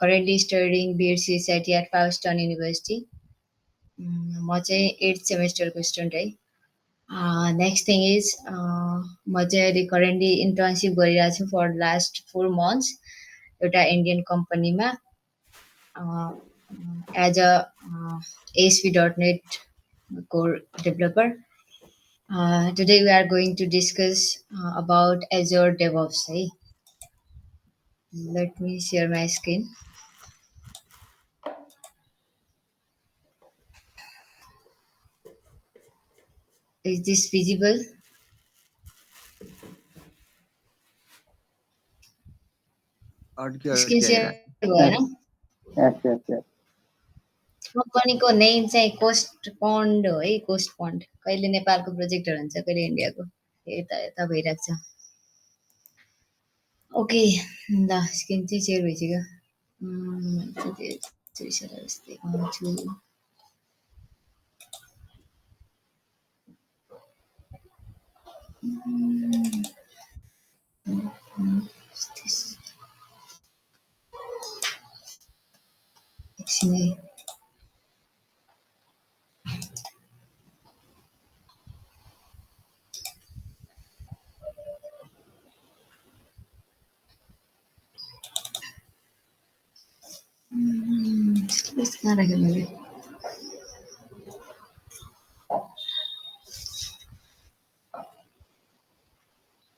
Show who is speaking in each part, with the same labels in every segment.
Speaker 1: currently studying BSc SIT at Pakistan University. म चाहिँ 8th सेमेस्टरको स्टुडेन्ट है. नेक्स्ट थिङ इज म चाहिँ अहिले करेन्टली इन्टर्नसिप गरिरहेको छु फर लास्ट 4 months एउटा इन्डियन कम्पनीमा as a ASP.NET core developer. Today we are going to discuss about Azure DevOps. Hey? Let me share my screen. Is this visible? Screen share भएन?
Speaker 2: Yes.
Speaker 1: कम्पनीको name चाहिँ cost pond हो है. Cost pond कहिले नेपालको प्रोजेक्टहरू हुन्छ कहिले इन्डियाको यता यता भइरहेको छ. ओके ल स्क्रिन चाहिँ सेयर भइसक्यो. एकछिन है. कहाँ राखेँ मैले?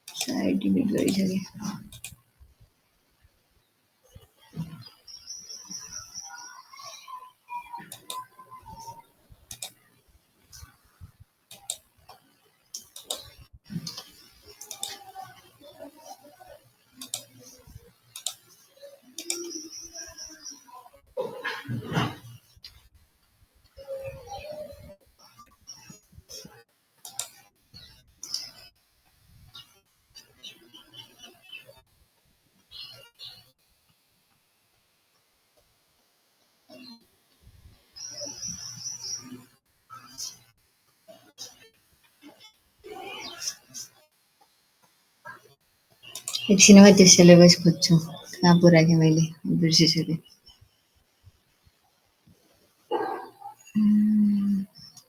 Speaker 1: साइड डिलिट गरिसकेँ. एकछिनमा त्यो सिलेबस खोज्छु. कहाँ पो राखेँ मैले बिर्सिसकेँ.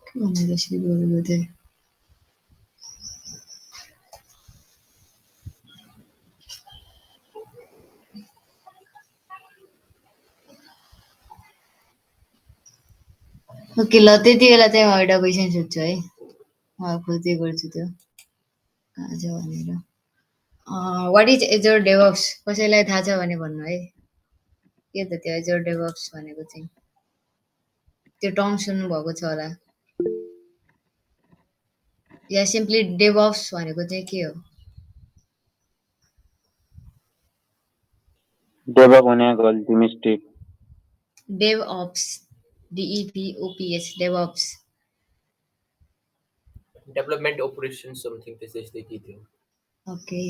Speaker 1: के भनेर यसरी बोलेको थिएँ? ओके ल त्यति बेला चाहिँ म एउटा क्वेसन सोध्छु है. म खोज्दै गर्छु त्यो कहाँ छ भनेर. What is Azure DevOps? कसैलाई थाहा छ भने भन्नु है. के त त्यो एजोर डेभअप्स भनेको चाहिँ? त्यो टर्म सुन्नुभएको छ होला. या सिम्पली डेभअप्स भनेको चाहिँ के हो?
Speaker 2: डेभअप भनेको गल्ती mistake.
Speaker 1: DevOps DEVOPS DevOps.
Speaker 3: Development operation something त्यस्तै के थियो.
Speaker 1: ओके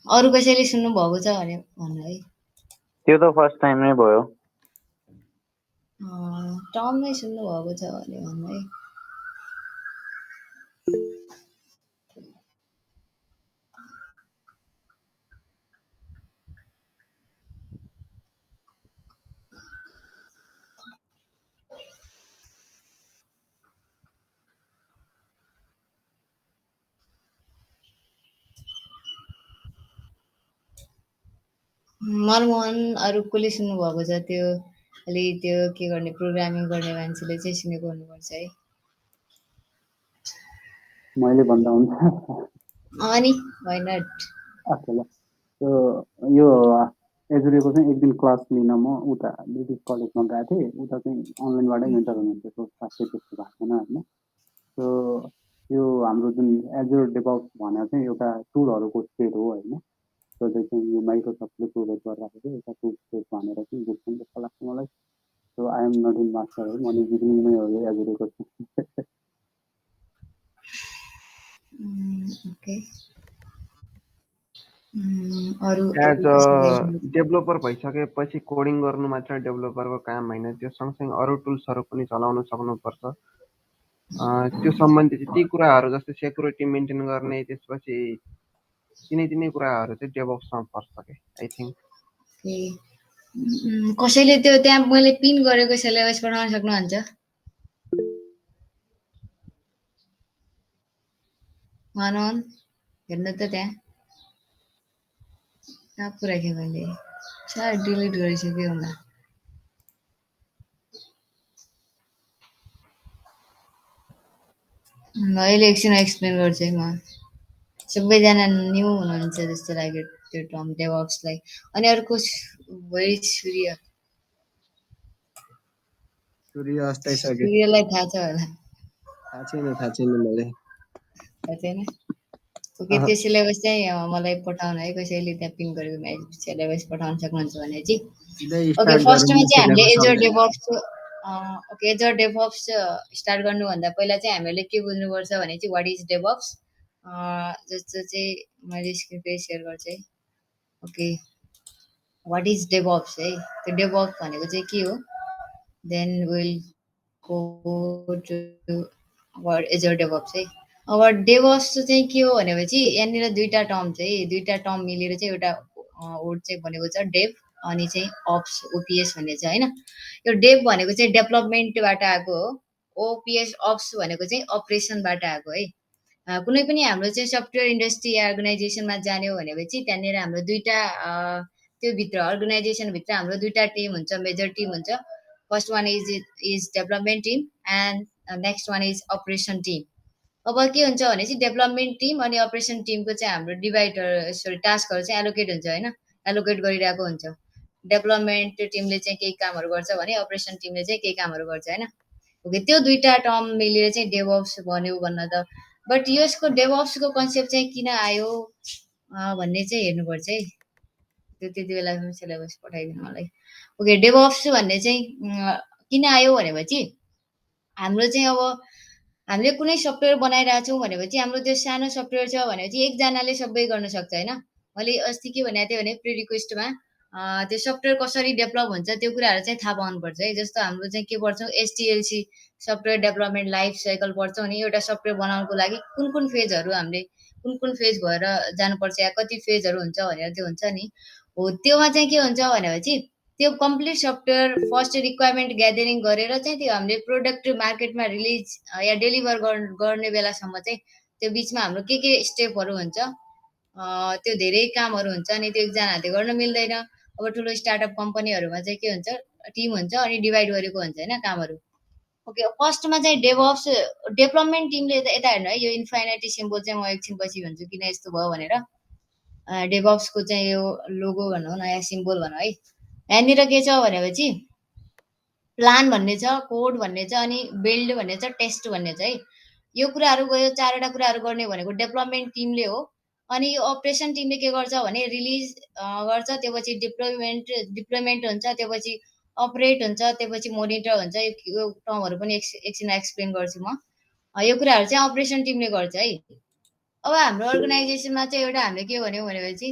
Speaker 1: अरु कसैले सुन्नु भएको छ भने भन्नु है.
Speaker 2: त्यो त फर्स्ट टाइम नै भयो.
Speaker 1: टर्म नै सुन्नु भएको छ भने भन्नु है. मनमोहन अरु कसले सुन्नु भएको छ त्यो अलि त्यो के गर्ने प्रोग्रामिङ गर्ने मान्छेले चाहिँ सुनेको हुनुपर्छ है.
Speaker 2: मैले भन्दा हुन्छ.
Speaker 1: अनि व्हाई नट.
Speaker 2: ओके ल. यो एजुरेको चाहिँ एक दिन क्लास लिन म उता ब्रिटिस कलेजमा गएको थिएँ. उता चाहिँ अनलाइनबाटै मेन्टर हुनुहुन्थ्यो. सो खासै त्यस्तो भएको छैन होइन. सो यो हाम्रो जुन एजुर डेभअप्स भनेर चाहिँ एउटा टुलहरूको सेट हो होइन. सो त्यो चाहिँ यो माइक्रोसफ्टले प्रोभाइड गरिरहेको थियो. एउटा टुल सेट भनेर चाहिँ बुझ्नु जस्तो लाग्छ मलाई. So I am not in master है. मैले बिगिनिङमै हो यो एजुरेको छु.
Speaker 1: ओके अरु
Speaker 4: एज अ डेभलपर भइसकेपछि कोडिङ गर्नु मात्र डेभलपरको काम होइन. त्यो सँगसँगै अरू टुल्सहरू पनि चलाउन सक्नुपर्छ. त्यो सम्बन्धी ती कुराहरू जस्तै सेक्युरिटी मेन्टेन गर्ने त्यसपछि तिनै कुराहरू चाहिँ डेभअप्समा पर्छ के आई थिङ्क.
Speaker 1: कसैले त्यो त्यहाँ मैले पिन गरेको सिलेबस पठाउन सक्नुहुन्छ? भनौँ हेर्नु त त्यहाँ कहाँ पो राखेँ मैले, सायद डिलिट गरिसकेँ होला। अहिले एकछिन एक्सप्लेन गर्छु है म। सबैजना न्यू हुनुहुन्छ जस्तो लाग्यो त्यो टर्म डेभअप्सलाई। अनि अर्को सूर्य
Speaker 5: सूर्य अस्ताइसक्यो।
Speaker 1: सूर्यलाई थाहा छ होला?
Speaker 5: थाहा छैन मलाई।
Speaker 1: थाहा छैन? ओके, त्यो सिलेबस चाहिँ मलाई पठाउनु है, कसैले त्यहाँ पिन गरेको सिलेबस पठाउन सक्नुहुन्छ भने चाहिँ।
Speaker 5: सिधै
Speaker 1: ओके,
Speaker 5: स्टार्ट
Speaker 1: फर्स्टमा
Speaker 5: गरौँ
Speaker 1: चाहिँ हामीले
Speaker 5: सिलेबस
Speaker 1: एजर
Speaker 5: आउँदैन।
Speaker 1: DevOps okay, Azure DevOps start गर्नुभन्दा पहिला चाहिँ हामीले के बुझ्नुपर्छ भने चाहिँ वाट इज डेभअप्स। जस्तो चाहिँ मैले स्क्रिन सेयर गर्छु है। ओके, वाट इज डेभअप्स है, त्यो डेभअप्स भनेको चाहिँ के हो, then will go to Azure DevOps है। अब डेभअप्स चाहिँ के हो भनेपछि यहाँनिर दुईटा टर्म मिलेर चाहिँ एउटा वर्ड चाहिँ बनेको छ डेभ, अनि चाहिँ अप्स ओपिएस भन्ने छ होइन। यो डेभ भनेको चाहिँ डेभलपमेन्टबाट आएको हो, ओपिएस अप्स भनेको चाहिँ अपरेसनबाट आएको है। कुनै पनि हाम्रो चाहिँ सफ्टवेयर इन्डस्ट्री या अर्गनाइजेसनमा जाने हो भनेपछि त्यहाँनिर हाम्रो दुईटा त्यो भित्र अर्गनाइजेसनभित्र हाम्रो दुईटा टिम हुन्छ, मेजर टिम हुन्छ। First one is development team and next one is operation team. अब के हुन्छ भने चाहिँ डेभलपमेन्ट टिम अनि अपरेसन टिमको चाहिँ हाम्रो टास्कहरू चाहिँ एलोकेट हुन्छ होइन, एलोकेट गरिरहेको हुन्छ। डेभलपमेन्ट टिमले चाहिँ केही कामहरू गर्छ भने अपरेसन टिमले चाहिँ केही कामहरू गर्छ होइन। ओके, त्यो दुईटा टर्म मिलेर चाहिँ डेभअप्स बन्यो भन्न त। बट यसको डेभअप्सको कन्सेप्ट चाहिँ किन आयो भन्ने चाहिँ हेर्नुपर्छ है। त्यो त्यति बेला सिलेबस पठाइदिनु मलाई। ओके, डेभअप्स भन्ने चाहिँ किन आयो भनेपछि हाम्रो चाहिँ अब हामीले कुनै सफ्टवेयर बनाइरहेको छौँ भनेपछि हाम्रो त्यो सानो सफ्टवेयर छ भनेपछि एकजनाले सबै गर्न सक्छ होइन। मैले अस्ति के भनेको थिएँ भने प्री रिक्वेस्टमा त्यो सफ्टवेयर कसरी डेभलप हुन्छ त्यो कुराहरू चाहिँ थाहा पाउनुपर्छ है। जस्तो हाम्रो चाहिँ के पढ्छौँ, एसटिएलसी सफ्टवेयर डेभलपमेन्ट लाइफ साइकल पढ्छौँ नि। एउटा सफ्टवेयर बनाउनको लागि कुन कुन फेजहरू हामीले कुन फेज भएर जानुपर्छ या कति फेजहरू हुन्छ भनेर त्यो हुन्छ नि। हो, त्योमा चाहिँ के हुन्छ भनेपछि त्यो complete software first requirement gathering गरेर चाहिँ त्यो हामीले प्रोडक्ट मार्केटमा रिलिज या डेलिभर गर्ने बेलासम्म चाहिँ त्यो बिचमा हाम्रो के स्टेपहरू हुन्छ, त्यो धेरै कामहरू हुन्छ। अनि त्यो एकजना हातले गर्न मिल्दैन। अब ठुलो स्टार्टअप कम्पनीहरूमा चाहिँ के हुन्छ, टिम हुन्छ अनि डिभाइड गरेको हुन्छ होइन कामहरू। ओके, फर्स्टमा चाहिँ डेभअप्स डेभलपमेन्ट टिमले यता हेर्नु है, यो इन्फाइनाइटी सिम्बल चाहिँ म एकछिन पछि भन्छु किन यस्तो भयो भनेर। डेभअप्सको चाहिँ यो लोगो भनौँ न या सिम्बल भनौँ है। यहाँनिर के छ भनेपछि प्लान भन्ने छ, कोड भन्ने छ, अनि बिल्ड भन्ने छ, टेस्ट भन्ने छ है। यो कुराहरू गयो, चारवटा कुराहरू गर्ने भनेको डेभलपमेन्ट टिमले हो। अनि यो अपरेसन टिमले के गर्छ भने रिलिज गर्छ, त्योपछि डिप्लोइमेन्ट हुन्छ, त्योपछि अपरेट हुन्छ, त्योपछि मोनिटर हुन्छ। यो टर्महरू पनि एकछिन एक्सप्लेन गर्छु म। यो कुराहरू चाहिँ अपरेसन टिमले गर्छ है। अब हाम्रो अर्गनाइजेसनमा चाहिँ एउटा हामीले के भन्यौँ भनेपछि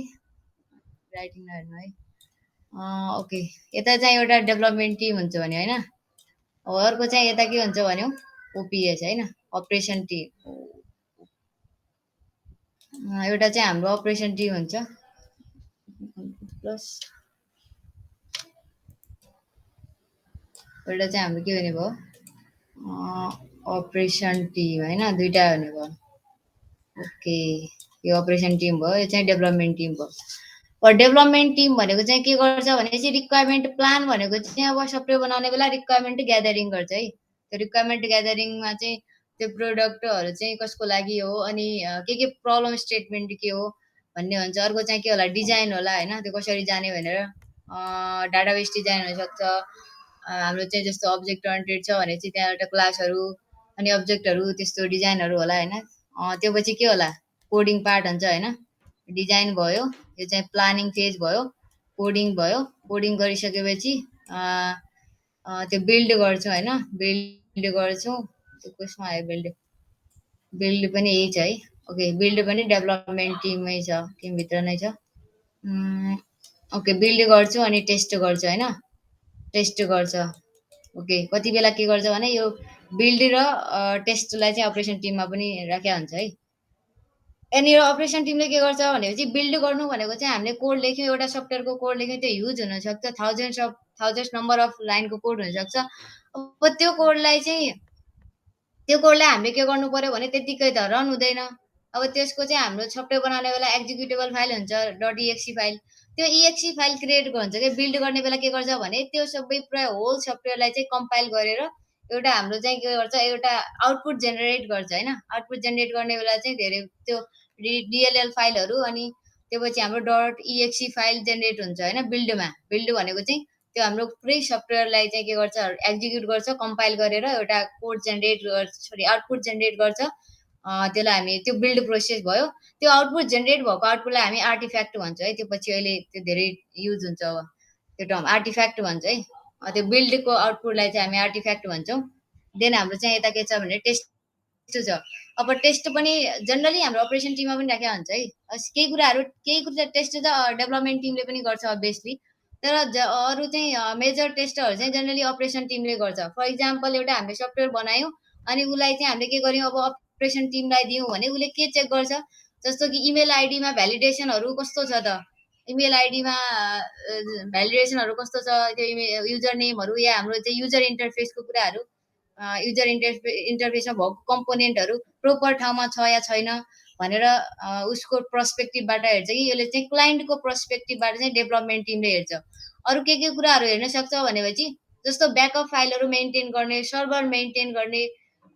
Speaker 1: राइटिङ हेर्नु है। ओके, यता चाहिँ एउटा डेभलपमेन्ट टिम हुन्छ भने होइन, अर्को चाहिँ यता के हुन्छ भन्यो ओपिएस होइन, अपरेसन टिम। एउटा चाहिँ हाम्रो अपरेसन टिम हुन्छ प्लस एउटा चाहिँ हाम्रो के हुने भयो अपरेसन टिम होइन, दुईटा हुने भयो। ओके, यो अपरेसन टिम भयो, यो चाहिँ डेभलपमेन्ट टिम भयो। डेभलपमेन्ट टिम भनेको चाहिँ के गर्छ भनेपछि रिक्वायरमेन्ट प्लान भनेको चाहिँ अब सफ्टवेयर बनाउने बेला रिक्वायरमेन्ट ग्यादरिङ गर्छ है। त्यो रिक्वायरमेन्ट ग्यादरिङमा चाहिँ त्यो प्रोडक्टहरू चाहिँ कसको लागि हो, अनि के प्रब्लम स्टेटमेन्ट के हो भन्ने हुन्छ। अर्को चाहिँ के होला, डिजाइन होला होइन, त्यो कसरी जाने भनेर। डाटाबेस डिजाइन हुनसक्छ हाम्रो चाहिँ, जस्तो अब्जेक्ट ओरिएन्टेड छ भने चाहिँ त्यहाँ एउटा क्लासहरू अनि अब्जेक्टहरू त्यस्तो डिजाइनहरू होला होइन। त्यो पछि के होला, कोडिङ पार्ट हुन्छ होइन। डिजाइन भयो, यो चाहिँ प्लानिङ फेज भयो, कोडिङ भयो। कोडिङ गरिसकेपछि त्यो बिल्ड गर्छौँ होइन, बिल्ड गर्छौँ। त्यो कसमा आयो बिल्ड पनि यही छ है। ओके, बिल्ड पनि डेभलपमेन्ट टिममै छ, टिमभित्र नै छ। ओके, बिल्ड गर्छु अनि टेस्ट गर्छु होइन, टेस्ट गर्छ। ओके, कति बेला के गर्छ भने यो बिल्ड र टेस्टलाई चाहिँ अपरेसन टिममा पनि राखेको हुन्छ है। यहाँनिर अपरेसन टिमले के गर्छ भनेपछि बिल्ड गर्नु भनेको चाहिँ हामीले कोड लेख्यौँ, एउटा सफ्टवेयरको कोड लेख्यौँ, त्यो ह्युज हुनसक्छ, थाउजन्ड्स नम्बर अफ लाइनको कोड हुनसक्छ। अब त्यो कोडलाई हामीले के गर्नु पर्यो भने त्यतिकै त रन हुँदैन। अब त्यसको चाहिँ हाम्रो सफ्टवेयर बनाउने बेला एक्जिक्युटेबल फाइल हुन्छ .exe फाइल, त्यो exe फाइल क्रिएट हुन्छ कि बिल्ड गर्ने बेला के गर्छ भने त्यो सबै पुरा होल सफ्टवेयरलाई चाहिँ कम्पाइल गरेर एउटा हाम्रो चाहिँ के गर्छ, एउटा आउटपुट जेनेरेट गर्छ होइन। आउटपुट जेनेरेट गर्ने बेला चाहिँ धेरै त्यो डिएलएल फाइलहरू अनि त्यसपछि हाम्रो .exe फाइल जेनेरेट हुन्छ होइन बिल्डमा। बिल्ड भनेको चाहिँ त्यो हाम्रो पुरै सफ्टवेयरलाई चाहिँ के गर्छ, एक्जिक्युट गर्छ, कम्पाइल गरेर एउटा कोड जेनेरेट गर्छ, आउटपुट जेनेरेट गर्छ। त्यसलाई हामी त्यो बिल्ड प्रोसेस भयो। त्यो आउटपुट जेनेरेट भएको आउटपुटलाई हामी आर्टिफ्याक्ट भन्छ है। त्यो पछि अहिले त्यो धेरै युज हुन्छ अब त्यो टर्म आर्टिफ्याक्ट भन्छ है। त्यो बिल्डको आउटपुटलाई चाहिँ हामी आर्टिफ्याक्ट भन्छौँ। देन हाम्रो चाहिँ यता के छ भने टेस्ट छ। अब टेस्ट पनि जनरली हाम्रो अपरेसन टिममा पनि राखेको हुन्छ है। केही कुरा टेस्ट त डेभलपमेन्ट टिमले पनि गर्छ अभियसली, तर अरू चाहिँ मेजर टेस्टहरू चाहिँ जनरली अपरेसन टिमले गर्छ। फर इक्जाम्पल एउटा हामीले सफ्टवेयर बनायौँ अनि उसलाई चाहिँ हामीले के गर्यौँ, अब अपरेसन टिमलाई दियौँ भने उसले के चेक गर्छ, जस्तो कि इमेल आइडीमा भ्यालिडेसनहरू कस्तो छ त, इमेल आइडीमा भ्यालिडेसनहरू कस्तो छ, त्यो युजर नेमहरू या हाम्रो चाहिँ युजर इन्टरफेसको कुराहरू, युजर इन्टरफेसमा भएको कम्पोनेन्टहरू प्रोपर ठाउँमा छ या छैन भनेर उसको पर्सपेक्टिभबाट हेर्छ कि यसले चाहिँ क्लाइन्टको पर्सपेक्टिभबाट चाहिँ डेभलपमेन्ट टिमले हेर्छ। अरू के कुराहरू हेर्न सक्छ भनेपछि जस्तो ब्याकअप फाइलहरू मेन्टेन गर्ने, सर्भर मेन्टेन गर्ने,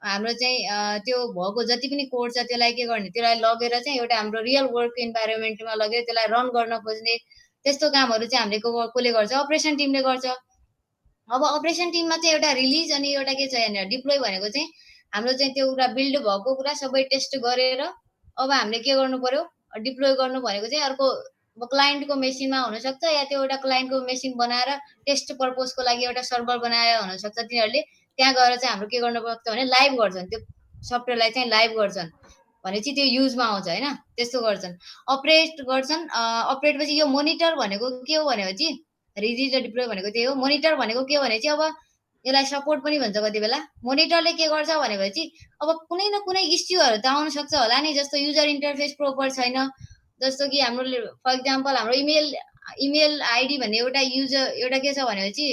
Speaker 1: हाम्रो चाहिँ त्यो भएको जति पनि कोड छ त्यसलाई के गर्ने, त्यसलाई लगेर चाहिँ एउटा हाम्रो रियल वर्क इन्भाइरोमेन्टमा लगेर त्यसलाई रन गर्न खोज्ने, त्यस्तो कामहरू चाहिँ हामीले कसले गर्छ, अपरेसन टिमले गर्छ। अब अपरेसन टिममा चाहिँ एउटा रिलिज अनि एउटा के छ यहाँनिर डिप्लोय भनेको चाहिँ हाम्रो चाहिँ त्यो कुरा बिल्ड भएको कुरा सबै टेस्ट गरेर अब हामीले के गर्नु पर्यो, डिप्लोय गर्नु भनेको चाहिँ अर्को क्लाइन्टको मेसिनमा हुनसक्छ या त्यो एउटा क्लाइन्टको मेसिन बनाएर टेस्ट पर्पजको लागि एउटा सर्भर बनाएर हुनसक्छ। तिनीहरूले त्यहाँ गएर चाहिँ हाम्रो के गर्नुपर्छ भने लाइभ गर्छन्, त्यो सफ्टवेयरलाई चाहिँ लाइभ गर्छन् भनेपछि त्यो युजमा आउँछ होइन, त्यस्तो गर्छन्, अपरेट गर्छन्। अपरेटपछि यो मोनिटर भनेको के हो भनेपछि रिलिज र डिप्लोय भनेको त्यही हो। मोनिटर भनेको के हो भने चाहिँ अब यसलाई सपोर्ट पनि भन्छ कति बेला। मोनिटरले के गर्छ भनेपछि अब कुनै न कुनै इस्युहरू त आउन सक्छ होला नि, जस्तो युजर इन्टरफेस प्रोपर छैन, जस्तो कि हाम्रो फर इक्जाम्पल हाम्रो इमेल आइडी भन्ने एउटा के छ भनेपछि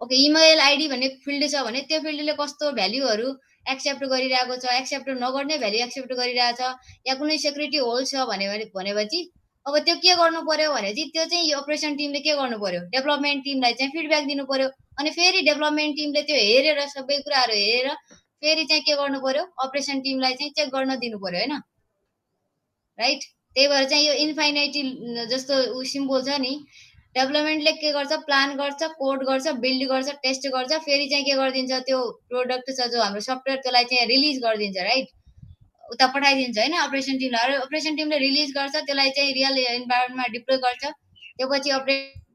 Speaker 1: ओके इमेल आइडी भन्ने फिल्ड छ भने त्यो फिल्डले कस्तो भ्याल्युहरू एक्सेप्ट गरिरहेको छ, एक्सेप्ट नगर्ने भ्याल्यु एक्सेप्ट गरिरहेछ या कुनै सेक्युरिटी होल छ भनेपछि अब त्यो के गर्नु पर्यो भनेपछि त्यो चाहिँ अपरेसन टिमले के गर्नु पर्यो, डेभलपमेन्ट टिमलाई चाहिँ फिडब्याक दिनु पर्यो। अनि फेरि डेभलपमेन्ट टिमले त्यो हेरेर सबै कुराहरू हेरेर फेरि चाहिँ के गर्नु पर्यो, अपरेसन टिमलाई चाहिँ चेक गर्न दिनु पर्यो होइन, राइट। त्यही भएर चाहिँ यो इन्फाइनाइटी जस्तो सिम्बल छ नि, डेभलपमेन्टले के गर्छ, प्लान गर्छ, कोड गर्छ, बिल्ड गर्छ, टेस्ट गर्छ, फेरि चाहिँ के गरिदिन्छ, त्यो प्रोडक्ट छ जो हाम्रो सफ्टवेयर त्यसलाई चाहिँ रिलिज गरिदिन्छ, राइट, उता पठाइदिन्छ होइन अपरेसन टिमलाई। अपरेसन टिमले रिलिज गर्छ, त्यसलाई चाहिँ रियल इन्भाइरोमेन्टमा डिप्लोय गर्छ, त्यो पछि अपरेसन